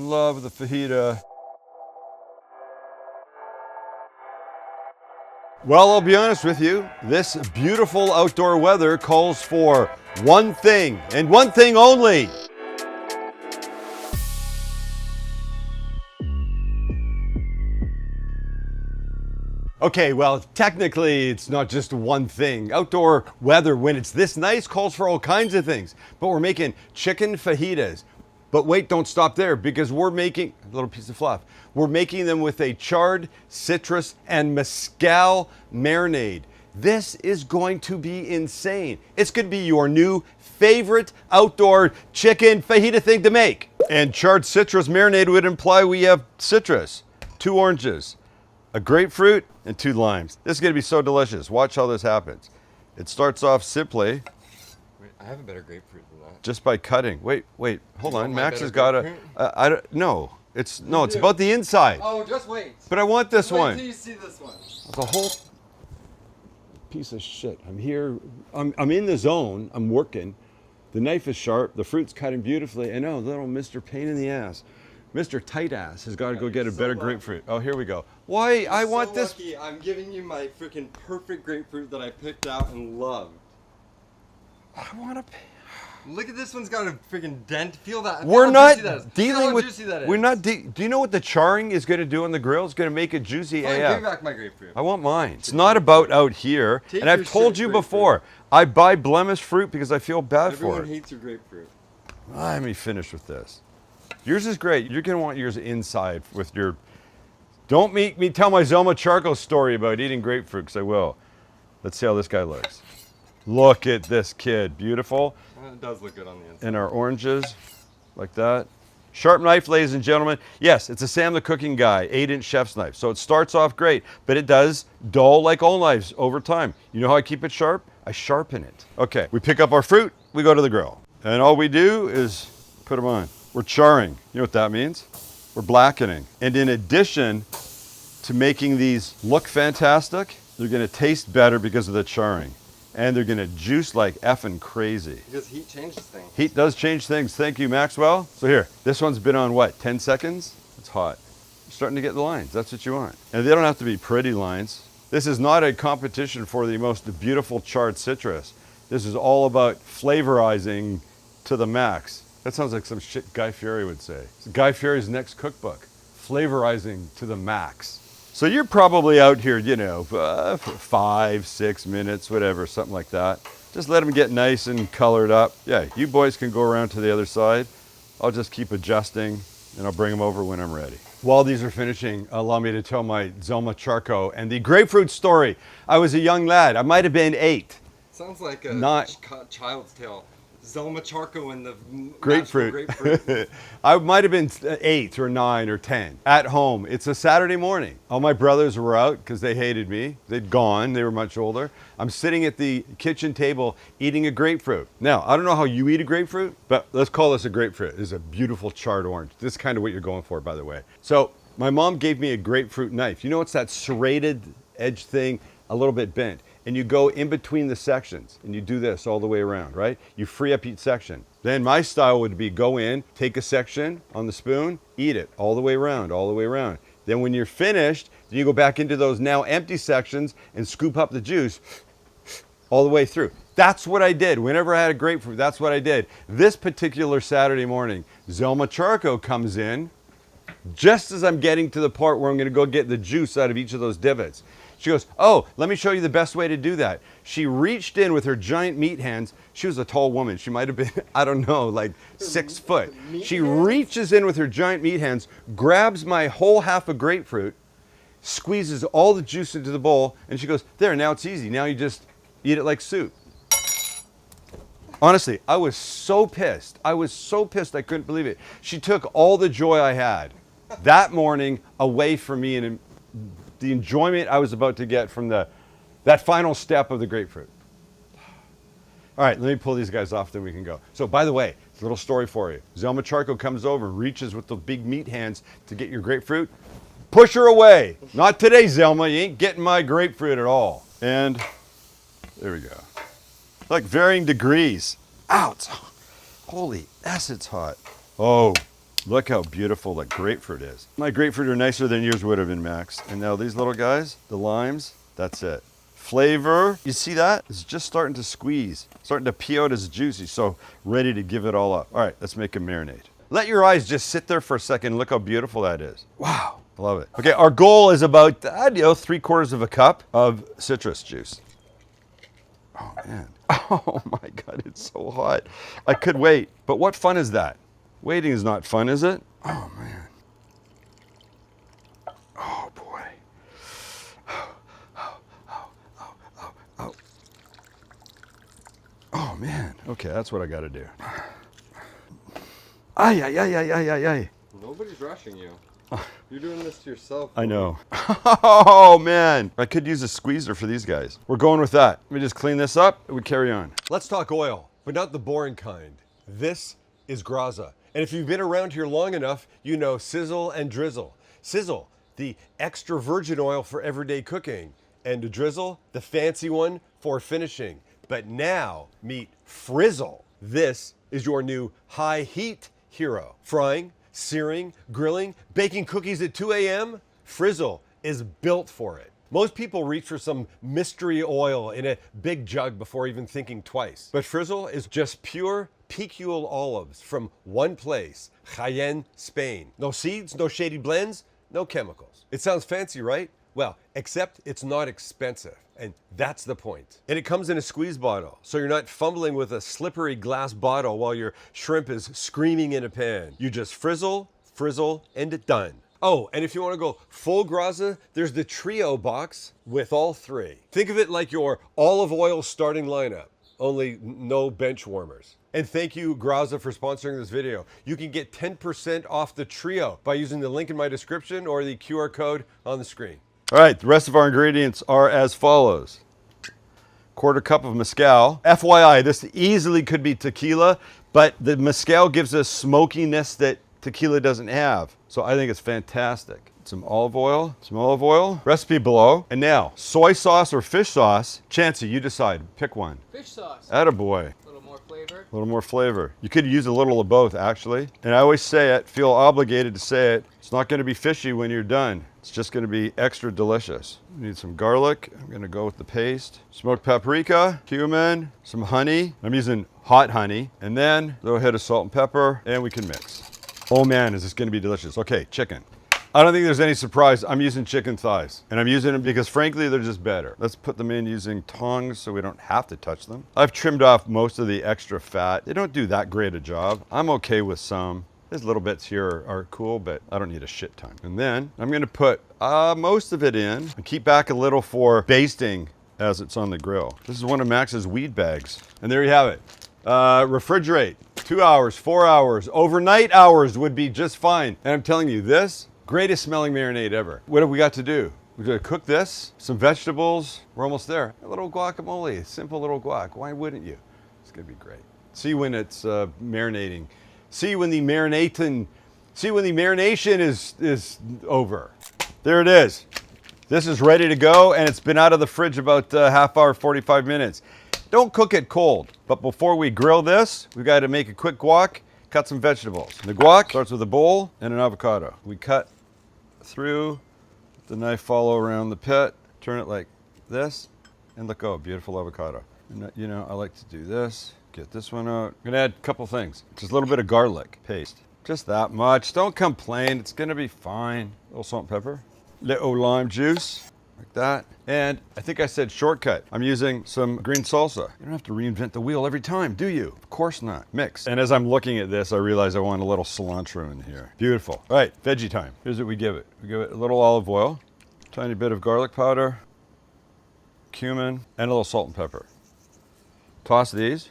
love the fajita. Well, I'll be honest with you, this beautiful outdoor weather calls for one thing, and one thing only. Okay, well, technically it's not just one thing. Outdoor weather, when it's this nice, calls for all kinds of things. But we're making chicken fajitas. But wait, don't stop there, because we're making a little piece of fluff. We're making them with a charred citrus and mezcal marinade. This is going to be insane. It's going to be your new favorite outdoor chicken fajita thing to make. And charred citrus marinade would imply we have citrus, 2 oranges, a grapefruit, and 2 limes. This is going to be so delicious. Watch how this happens. It starts off simply. Wait, I have a better grapefruit than that. Just by cutting. Wait, hold on. Max has got a. I don't. No, it's about the inside. Oh, just wait. But I want this one. Wait till you see this one. It's a whole piece of shit. I'm here. I'm in the zone. I'm working. The knife is sharp. The fruit's cutting beautifully. I know, little Mr. Pain in the ass. Mr. Tight Ass has got to go get a better grapefruit. Oh, here we go. Why? I want this. Lucky. I'm giving you my freaking perfect grapefruit that I picked out and loved. I want to. Look at this one's got a freaking dent. Feel that? We're not dealing with. Juicy that is. We're not. Do you know what the charring is going to do on the grill? It's going to make it juicy Fine, AF. give me back my grapefruit. I want mine. It's not about out here. Take And I've your told shit you grapefruit. before, I buy blemished fruit because I feel bad for Everyone it. hates your grapefruit. Let me finish with this. Yours is great. You're going to want yours inside with your. Don't make me tell my Zelma Charco story about eating grapefruit, because I will. Let's see how this guy looks. Look at this kid. Beautiful. It does look good on the inside. And our oranges, like that. Sharp knife, ladies and gentlemen. Yes, it's a Sam the Cooking Guy 8-inch chef's knife. So it starts off great, but it does dull like all knives over time. You know how I keep it sharp? I sharpen it. Okay, we pick up our fruit, we go to the grill. And all we do is put them on. We're charring. You know what that means? We're blackening. And in addition to making these look fantastic, they're gonna taste better because of the charring. And they're gonna juice like effing crazy. Because heat changes things. Heat does change things. Thank you, Maxwell. So here, this one's been on what, 10 seconds? It's hot. You're starting to get the lines. That's what you want. And they don't have to be pretty lines. This is not a competition for the most beautiful charred citrus. This is all about flavorizing to the max. That sounds like some shit Guy Fieri would say. It's Guy Fieri's next cookbook, flavorizing to the max. So you're probably out here, you know, for 5, 6 minutes, whatever, something like that. Just let them get nice and colored up. Yeah, you boys can go around to the other side. I'll just keep adjusting and I'll bring them over when I'm ready. While these are finishing, allow me to tell my Zelma Charco and the grapefruit story. I was a young lad. I might have been 8. Sounds like a child's tale. Zelma Charco and the grapefruit. grapefruit. I might have been 8 or 9 or 10 at home. It's a Saturday morning. All my brothers were out because they hated me. They'd gone. They were much older. I'm sitting at the kitchen table eating a grapefruit. Now, I don't know how you eat a grapefruit, but let's call this a grapefruit. This is a beautiful charred orange. This is kind of what you're going for, by the way. So my mom gave me a grapefruit knife. You know, it's that serrated edge thing, a little bit bent. And you go in between the sections and you do this all the way around, right? You free up each section. Then my style would be go in, take a section on the spoon, eat it all the way around, all the way around. Then when you're finished, then you go back into those now empty sections and scoop up the juice all the way through. That's what I did. Whenever I had a grapefruit, that's what I did. This particular Saturday morning, Zelma Charco comes in just as I'm getting to the part where I'm gonna go get the juice out of each of those divots. She goes, oh, let me show you the best way to do that. She reached in with her giant meat hands. She was a tall woman. She might have been, I don't know, like 6 foot. She reaches in with her giant meat hands, grabs my whole half of grapefruit, squeezes all the juice into the bowl, and she goes, there, now it's easy. Now you just eat it like soup. Honestly, I was so pissed. I was so pissed I couldn't believe it. She took all the joy I had that morning away from me and the enjoyment I was about to get from that final step of the grapefruit. All right, let me pull these guys off, then we can go. So by the way, a little story for you. Zelma Charco comes over, reaches with the big meat hands to get your grapefruit. Push her away. Not today, Zelma. You ain't getting my grapefruit at all. And there we go. Like varying degrees. Ow, holy S, it's hot. Oh, Look how beautiful that grapefruit is. My grapefruit are nicer than yours would have been, Max. And now these little guys, the limes, that's it. Flavor, you see that? It's just starting to squeeze, starting to pee out as juicy, so ready to give it all up. All right, let's make a marinade. Let your eyes just sit there for a second. Look how beautiful that is. Wow, love it. Okay, our goal is about, 3/4 of a cup of citrus juice. Oh man, oh my God, it's so hot. I could wait, but what fun is that? Waiting is not fun, is it? Oh man. Oh boy. Oh man. Okay, that's what I got to do. Ay, ay, ay, ay, ay, ay, ay. Nobody's rushing you. You're doing this to yourself. I know. Oh man. I could use a squeezer for these guys. We're going with that. Let me just clean this up and we carry on. Let's talk oil, but not the boring kind. This is Graza. And if you've been around here long enough, you know sizzle and drizzle. Sizzle, the extra virgin oil for everyday cooking, and drizzle, the fancy one for finishing. But now meet Frizzle. This is your new high heat hero. Frying, searing, grilling, baking cookies at 2 a.m. Frizzle is built for it. Most people reach for some mystery oil in a big jug before even thinking twice. But Frizzle is just pure Picul olives from one place, Jaén, Spain. No seeds, no shady blends, no chemicals. It sounds fancy, right? Well, except it's not expensive, and that's the point. And it comes in a squeeze bottle, so you're not fumbling with a slippery glass bottle while your shrimp is screaming in a pan. You just frizzle, and done. Oh, and if you want to go full Graza, there's the trio box with all three. Think of it like your olive oil starting lineup, only no bench warmers. And thank you, Graza, for sponsoring this video. You can get 10% off the trio by using the link in my description or the QR code on the screen. All right, the rest of our ingredients are as follows. 1/4 cup of mezcal. FYI, this easily could be tequila, but the mezcal gives us smokiness that tequila doesn't have. So I think it's fantastic. Some olive oil, recipe below. And now, soy sauce or fish sauce. Chancey, you decide, pick one. Fish sauce. Attaboy. A little more flavor. A little more flavor. You could use a little of both, actually. And I always say it, feel obligated to say it. It's not going to be fishy when you're done. It's just going to be extra delicious. You need some garlic. I'm going to go with the paste. Smoked paprika, cumin, some honey. I'm using hot honey. And then a little hit of salt and pepper, and we can mix. Oh man, is this going to be delicious. Okay, chicken. I don't think there's any surprise. I'm using chicken thighs, and I'm using them because frankly, they're just better. Let's put them in using tongs so we don't have to touch them. I've trimmed off most of the extra fat. They don't do that great a job. I'm okay with some. These little bits here are cool, but I don't need a shit ton. And then I'm gonna put most of it in and keep back a little for basting as it's on the grill. This is one of Max's weed bags. And there you have it. Refrigerate, 2 hours, 4 hours, overnight hours would be just fine. And I'm telling you, this, greatest smelling marinade ever. What have we got to do? We're gonna cook this, some vegetables. We're almost there. A little guacamole, simple little guac. Why wouldn't you? It's gonna be great. See when it's marinating. See when the marination is over. There it is. This is ready to go, and it's been out of the fridge about half hour, 45 minutes. Don't cook it cold, but before we grill this, we got to make a quick guac, cut some vegetables. The guac starts with a bowl and an avocado. We cut through, the knife follow around the pit, turn it like this, and look, oh, beautiful avocado. And, you know, I like to do this. Get this one out. I'm gonna add a couple things. Just a little bit of garlic paste. Just that much. Don't complain. It's gonna be fine. A little salt and pepper. Little lime juice, like that. And I think I said shortcut. I'm using some green salsa. You don't have to reinvent the wheel every time, do you? Of course not. Mix. And as I'm looking at this, I realize I want a little cilantro in here. Beautiful. All right, veggie time. Here's what we give it. We give it a little olive oil, tiny bit of garlic powder, cumin, and a little salt and pepper. Toss these.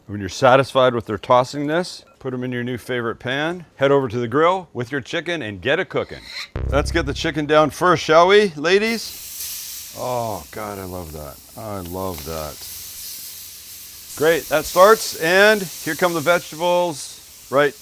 When you're satisfied with their tossingness, put them in your new favorite pan, head over to the grill with your chicken and get it cooking. Let's get the chicken down first, shall we, ladies? Oh, God, I love that. I love that. Great, that starts, and here come the vegetables right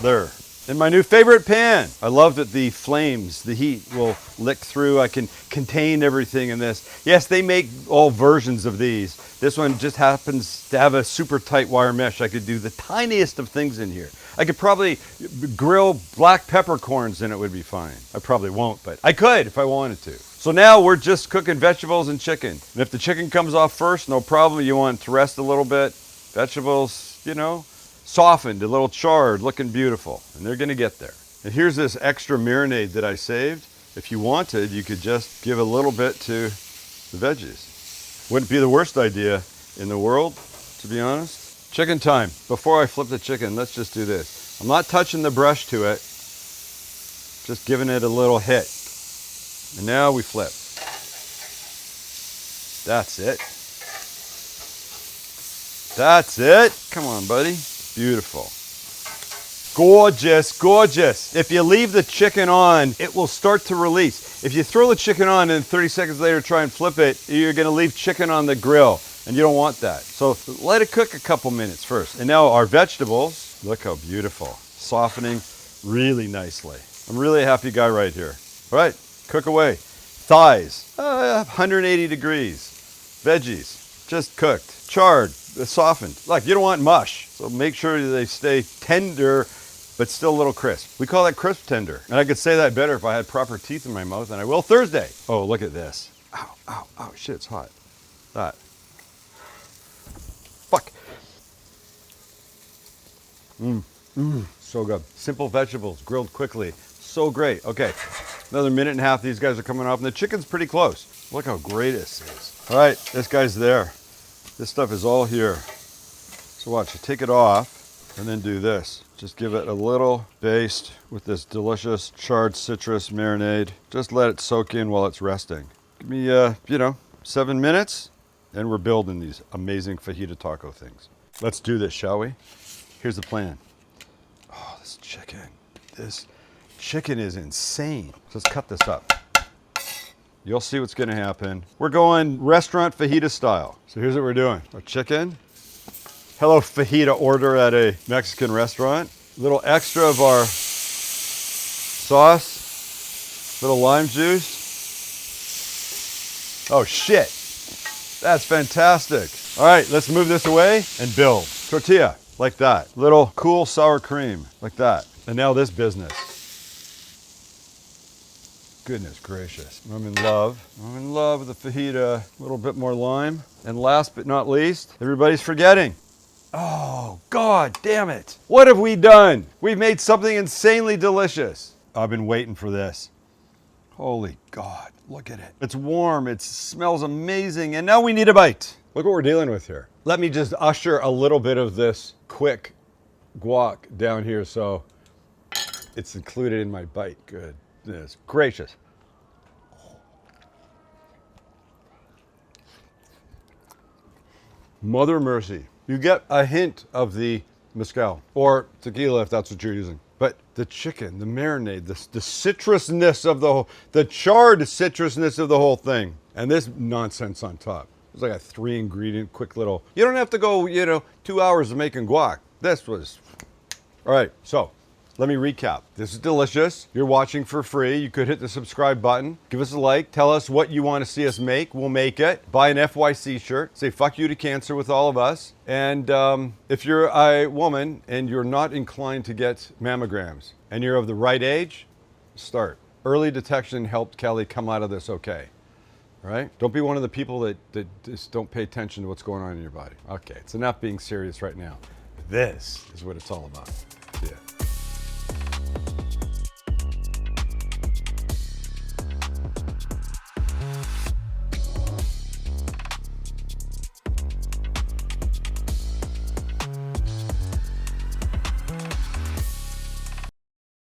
there. in my new favorite pan. I love that the flames, the heat will lick through. I can contain everything in this. Yes, they make all versions of these. This one just happens to have a super tight wire mesh. I could do the tiniest of things in here. I could probably grill black peppercorns and it would be fine. I probably won't, but I could if I wanted to. So now we're just cooking vegetables and chicken. And if the chicken comes off first, no problem. You want it to rest a little bit. Vegetables, you know, softened, a little charred, looking beautiful. And they're gonna get there. And here's this extra marinade that I saved. If you wanted, you could just give a little bit to the veggies. Wouldn't be the worst idea in the world, to be honest. Chicken time. Before I flip the chicken, let's just do this. I'm not touching the brush to it, just giving it a little hit. And now we flip. That's it. That's it. Come on, buddy. Beautiful. Gorgeous, gorgeous. If you leave the chicken on, it will start to release. If you throw the chicken on and 30 seconds later try and flip it, you're gonna leave chicken on the grill. And you don't want that. So let it cook a couple minutes first. And now our vegetables, look how beautiful. Softening really nicely. I'm really a happy guy right here. All right, cook away. Thighs, 180 degrees. Veggies, just cooked. Charred, softened. Look, you don't want mush. So make sure they stay tender, but still a little crisp. We call that crisp tender. And I could say that better if I had proper teeth in my mouth, and I will Thursday. Oh, look at this. Ow, ow, ow, shit, it's hot. That. Fuck. So good. Simple vegetables, grilled quickly. So great. Okay, another minute and a half. These guys are coming off, and the chicken's pretty close. Look how great this is. All right, this guy's there. This stuff is all here. So watch, you take it off, and then do this. Just give it a little baste with this delicious charred citrus marinade. Just let it soak in while it's resting. Give me, 7 minutes. And we're building these amazing fajita taco things. Let's do this, shall we? Here's the plan. Oh, this chicken is insane. Let's cut this up. You'll see what's gonna happen. We're going restaurant fajita style. So here's what we're doing. Our chicken. Hello fajita order at a Mexican restaurant. A little extra of our sauce. Little lime juice. Oh shit. That's fantastic. All right, let's move this away and build. Tortilla, like that. Little cool sour cream, like that. And now this business. Goodness gracious. I'm in love. I'm in love with the fajita. A little bit more lime. And last but not least, everybody's forgetting. Oh, God damn it. What have we done? We've made something insanely delicious. I've been waiting for this. Holy God, look at it. It's warm, it smells amazing, and now we need a bite. Look what we're dealing with here. Let me just usher a little bit of this quick guac down here so it's included in my bite. Goodness gracious. Mother mercy. You get a hint of the mezcal, or tequila if that's what you're using. But the chicken, the marinade, the citrusness of the charred citrusness of the whole thing. And this nonsense on top. It's like a 3 ingredient, quick little, you don't have to go, 2 hours of making guac. This was, all right, so let me recap. This is delicious. You're watching for free. You could hit the subscribe button. Give us a like. Tell us what you want to see us make. We'll make it. Buy an FYC shirt. Say fuck you to cancer with all of us. And if you're a woman and you're not inclined to get mammograms and you're of the right age, start. Early detection helped Kelly come out of this okay. All right? Don't be one of the people that just don't pay attention to what's going on in your body. Okay, it's enough being serious right now. This is what it's all about.